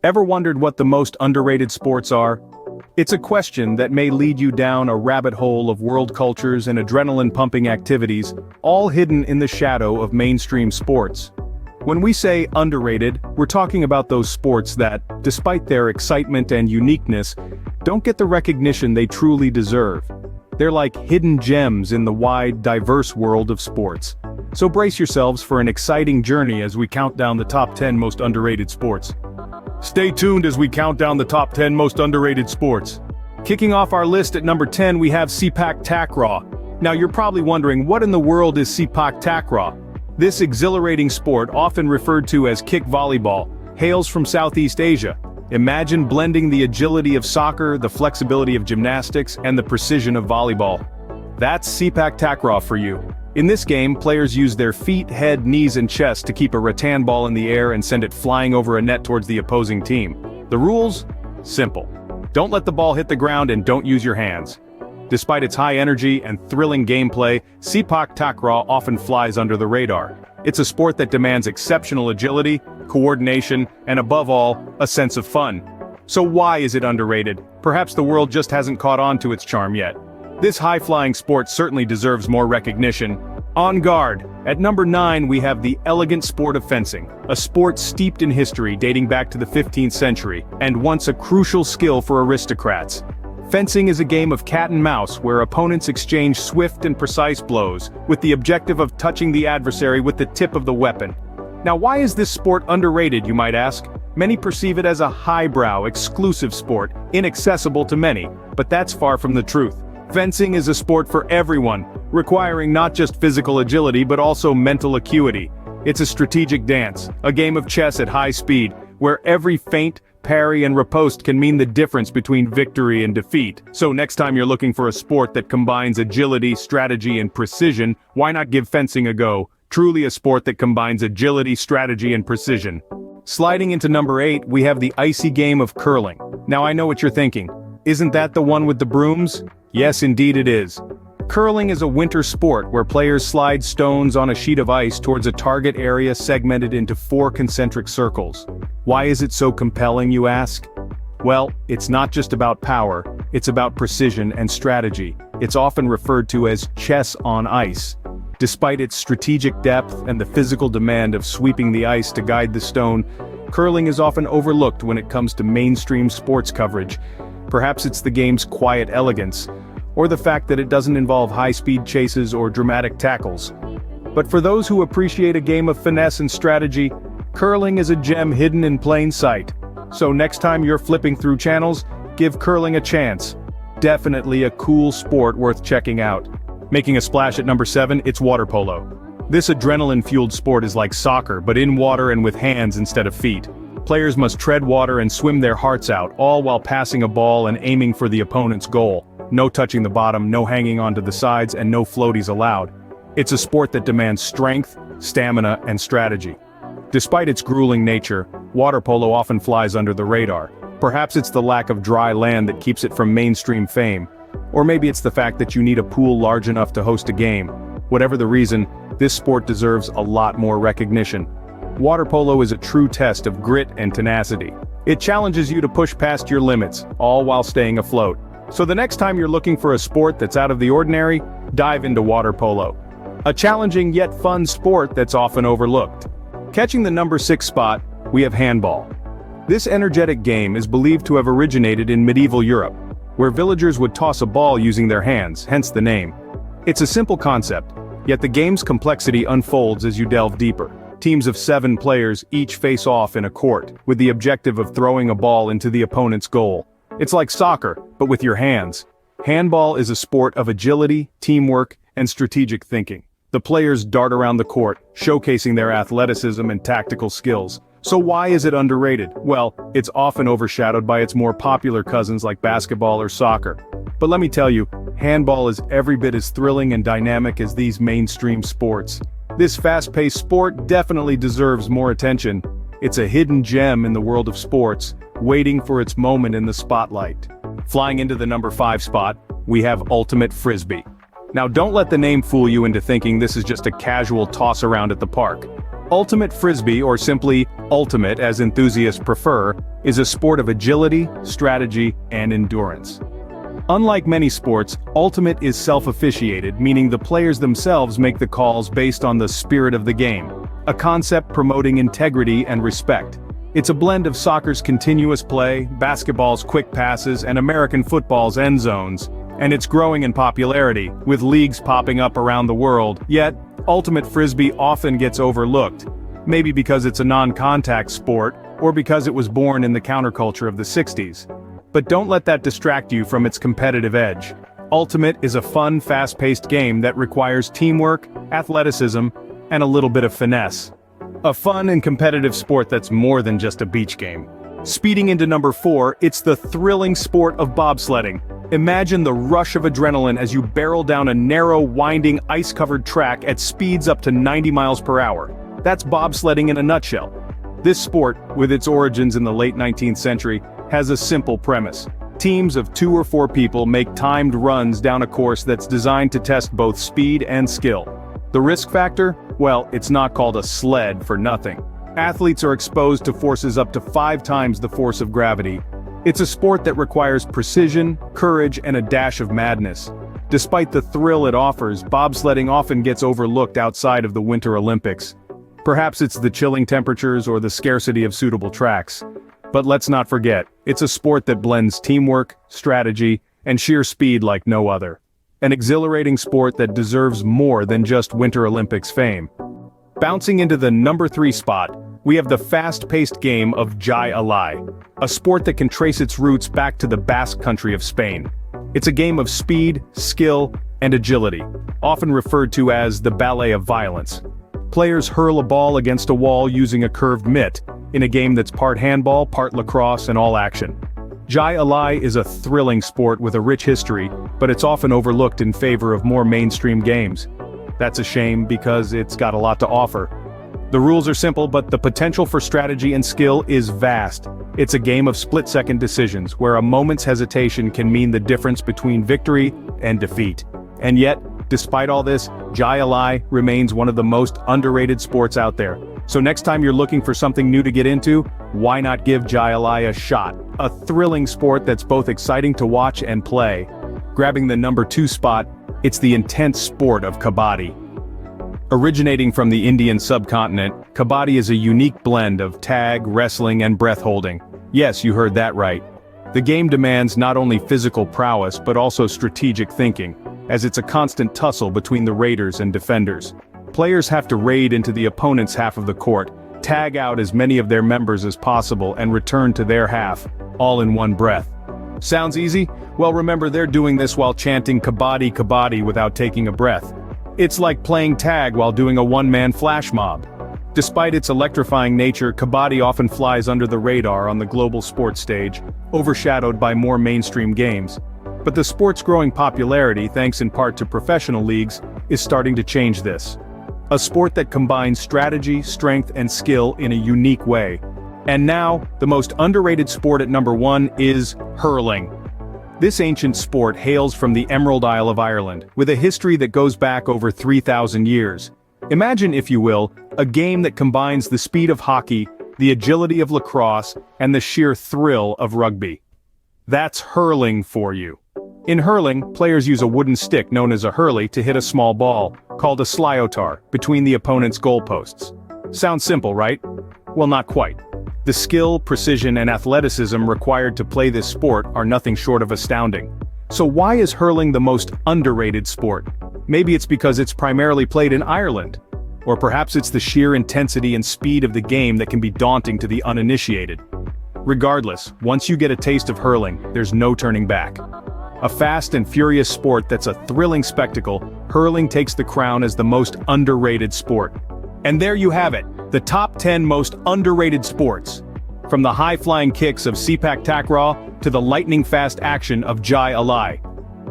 Ever wondered what the most underrated sports are? It's a question that may lead you down a rabbit hole of world cultures and adrenaline-pumping activities, all hidden in the shadow of mainstream sports. When we say underrated, we're talking about those sports that, despite their excitement and uniqueness, don't get the recognition they truly deserve. They're like hidden gems in the wide, diverse world of sports. So brace yourselves for an exciting journey as we count down the top 10 most underrated sports. Stay tuned as we count down the top 10 most underrated sports. Kicking off our list at number 10 we have Sepak Takraw. Now you're probably wondering, what in the world is Sepak Takraw? This exhilarating sport, often referred to as kick volleyball, hails from Southeast Asia. Imagine blending the agility of soccer, the flexibility of gymnastics, and the precision of volleyball. That's Sepak Takraw for you. In this game, players use their feet, head, knees, and chest to keep a rattan ball in the air and send it flying over a net towards the opposing team. The rules? Simple. Don't let the ball hit the ground and don't use your hands. Despite its high energy and thrilling gameplay, Sepak Takraw often flies under the radar. It's a sport that demands exceptional agility, coordination, and above all, a sense of fun. So why is it underrated? Perhaps the world just hasn't caught on to its charm yet. This high-flying sport certainly deserves more recognition. On guard, at number 9 we have the elegant sport of fencing, a sport steeped in history dating back to the 15th century, and once a crucial skill for aristocrats. Fencing is a game of cat and mouse where opponents exchange swift and precise blows, with the objective of touching the adversary with the tip of the weapon. Now why is this sport underrated, you might ask? Many perceive it as a highbrow, exclusive sport, inaccessible to many, but that's far from the truth. Fencing is a sport for everyone, requiring not just physical agility but also mental acuity. It's a strategic dance, a game of chess at high speed, where every feint, parry, and riposte can mean the difference between victory and defeat. So next time you're looking for a sport that combines agility, strategy, and precision, why not give fencing a go? Truly a sport that combines agility, strategy, and precision. Sliding into number 8, we have the icy game of curling. Now I know what you're thinking. Isn't that the one with the brooms? Yes, indeed it is. Curling is a winter sport where players slide stones on a sheet of ice towards a target area segmented into 4 concentric circles. Why is it so compelling, you ask? Well, it's not just about power, it's about precision and strategy. It's often referred to as chess on ice. Despite its strategic depth and the physical demand of sweeping the ice to guide the stone, curling is often overlooked when it comes to mainstream sports coverage. Perhaps it's the game's quiet elegance, or the fact that it doesn't involve high-speed chases or dramatic tackles. But for those who appreciate a game of finesse and strategy, curling is a gem hidden in plain sight. So next time you're flipping through channels, give curling a chance. Definitely a cool sport worth checking out. Making a splash at number 7, it's water polo. This adrenaline-fueled sport is like soccer, but in water and with hands instead of feet. Players must tread water and swim their hearts out, all while passing a ball and aiming for the opponent's goal. No touching the bottom, no hanging onto the sides, and no floaties allowed. It's a sport that demands strength, stamina, and strategy. Despite its grueling nature, water polo often flies under the radar. Perhaps it's the lack of dry land that keeps it from mainstream fame. Or maybe it's the fact that you need a pool large enough to host a game. Whatever the reason, this sport deserves a lot more recognition. Water polo is a true test of grit and tenacity. It challenges you to push past your limits, all while staying afloat. So the next time you're looking for a sport that's out of the ordinary, dive into water polo. A challenging yet fun sport that's often overlooked. Catching the number 6 spot, we have handball. This energetic game is believed to have originated in medieval Europe, where villagers would toss a ball using their hands, hence the name. It's a simple concept, yet the game's complexity unfolds as you delve deeper. Teams of 7 players each face off in a court, with the objective of throwing a ball into the opponent's goal. It's like soccer, but with your hands. Handball is a sport of agility, teamwork, and strategic thinking. The players dart around the court, showcasing their athleticism and tactical skills. So why is it underrated? Well, it's often overshadowed by its more popular cousins like basketball or soccer. But let me tell you, handball is every bit as thrilling and dynamic as these mainstream sports. This fast-paced sport definitely deserves more attention. It's a hidden gem in the world of sports, waiting for its moment in the spotlight. Flying into the number 5 spot, we have Ultimate Frisbee. Now don't let the name fool you into thinking this is just a casual toss around at the park. Ultimate Frisbee, or simply ultimate as enthusiasts prefer, is a sport of agility, strategy, and endurance. Unlike many sports, ultimate is self-officiated, meaning the players themselves make the calls based on the spirit of the game, a concept promoting integrity and respect. It's a blend of soccer's continuous play, basketball's quick passes, and American football's end zones, and it's growing in popularity, with leagues popping up around the world. Yet, ultimate frisbee often gets overlooked, maybe because it's a non-contact sport, or because it was born in the counterculture of the 60s. But don't let that distract you from its competitive edge. Ultimate is a fun, fast-paced game that requires teamwork, athleticism, and a little bit of finesse. A fun and competitive sport that's more than just a beach game. Speeding into number 4, it's the thrilling sport of bobsledding. Imagine the rush of adrenaline as you barrel down a narrow, winding, ice-covered track at speeds up to 90 miles per hour. That's bobsledding in a nutshell. This sport, with its origins in the late 19th century, has a simple premise. Teams of 2 or 4 people make timed runs down a course that's designed to test both speed and skill. The risk factor? Well, it's not called a sled for nothing. Athletes are exposed to forces up to 5 times the force of gravity. It's a sport that requires precision, courage, and a dash of madness. Despite the thrill it offers, bobsledding often gets overlooked outside of the Winter Olympics. Perhaps it's the chilling temperatures or the scarcity of suitable tracks. But let's not forget, it's a sport that blends teamwork, strategy, and sheer speed like no other. An exhilarating sport that deserves more than just Winter Olympics fame. Bouncing into the number 3 spot, we have the fast-paced game of Jai Alai, a sport that can trace its roots back to the Basque country of Spain. It's a game of speed, skill, and agility, often referred to as the ballet of violence. Players hurl a ball against a wall using a curved mitt, in a game that's part handball, part lacrosse, and all action. Jai Alai is a thrilling sport with a rich history, but it's often overlooked in favor of more mainstream games. That's a shame because it's got a lot to offer. The rules are simple, but the potential for strategy and skill is vast. It's a game of split-second decisions, where a moment's hesitation can mean the difference between victory and defeat. And yet, despite all this, Jai Alai remains one of the most underrated sports out there. So next time you're looking for something new to get into, why not give Jai Alai a shot? A thrilling sport that's both exciting to watch and play. Grabbing the number 2 spot, it's the intense sport of kabaddi. Originating from the Indian subcontinent, kabaddi is a unique blend of tag, wrestling, and breath-holding. Yes, you heard that right. The game demands not only physical prowess but also strategic thinking, as it's a constant tussle between the raiders and defenders. Players have to raid into the opponent's half of the court, tag out as many of their members as possible, and return to their half, all in one breath. Sounds easy? Well, remember, they're doing this while chanting "Kabaddi, Kabaddi" without taking a breath. It's like playing tag while doing a one-man flash mob. Despite its electrifying nature, kabaddi often flies under the radar on the global sports stage, overshadowed by more mainstream games. But the sport's growing popularity, thanks in part to professional leagues, is starting to change this. A sport that combines strategy, strength, and skill in a unique way. And now, the most underrated sport at number 1 is hurling. This ancient sport hails from the Emerald Isle of Ireland, with a history that goes back over 3,000 years. Imagine, if you will, a game that combines the speed of hockey, the agility of lacrosse, and the sheer thrill of rugby. That's hurling for you. In hurling, players use a wooden stick known as a hurley to hit a small ball, called a sliotar, between the opponent's goalposts. Sounds simple, right? Well, not quite. The skill, precision, and athleticism required to play this sport are nothing short of astounding. So why is hurling the most underrated sport? Maybe it's because it's primarily played in Ireland. Or perhaps it's the sheer intensity and speed of the game that can be daunting to the uninitiated. Regardless, once you get a taste of hurling, there's no turning back. A fast and furious sport that's a thrilling spectacle, hurling takes the crown as the most underrated sport. And there you have it, the top 10 most underrated sports. From the high-flying kicks of Sepak Takraw to the lightning-fast action of Jai Alai.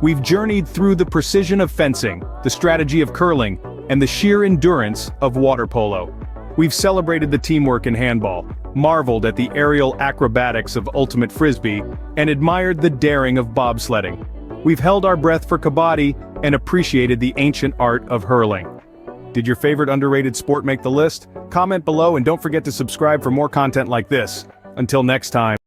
We've journeyed through the precision of fencing, the strategy of curling, and the sheer endurance of water polo. We've celebrated the teamwork in handball, marveled at the aerial acrobatics of ultimate frisbee, and admired the daring of bobsledding. We've held our breath for kabaddi and appreciated the ancient art of hurling. Did your favorite underrated sport make the list? Comment below and don't forget to subscribe for more content like this. Until next time.